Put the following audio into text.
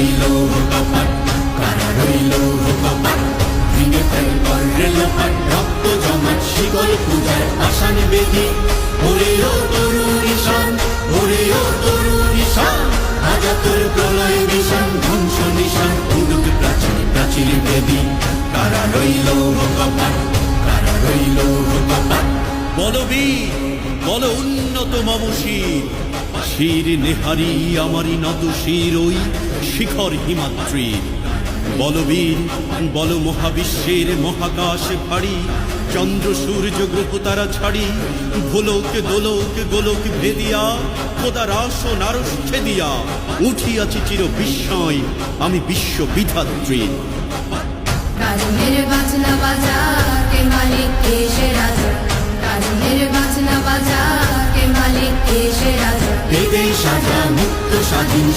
রইল কপাট, কারা রইল কপাট, ভেঙে ফেল কর রেলপাট, রক্ত জমাট শিকল পূজার পাষাণ বেদি। ওরে ও তরুণ ঈশান, ওরে ও তরুণ ঈশান, আজা তোর প্রলয় নিশান, ধ্বংস নিশান উড়ুক প্রাচীর প্রাচীর বেদি। কারা রইল কপাট, কারা রইল কপাট। বলবীর বল উন্নত মম শির, শির নেহারি আমারি নত শির ওই শিখর হিমাদ্রির। বলবীর বল মহাবিশ্বের মহাকাশ ফাড়ি, চন্দ্র সূর্য গ্রহ তারা ছাড়ি, ভোলক দোলক গোলক ভেদিয়া, খোদার আসন আরশ ছেদিয়া, উঠিয়াছি চির বিস্ময় আমি বিশ্ব বিধাত্রীর। কাজমের বাজনা বাজা কে মালিক কে সে রাজা, কাজমের বাজনা বাজা কে মালিক কে সে রাজা। বেদে সাজা মুক্ত স্বাধীন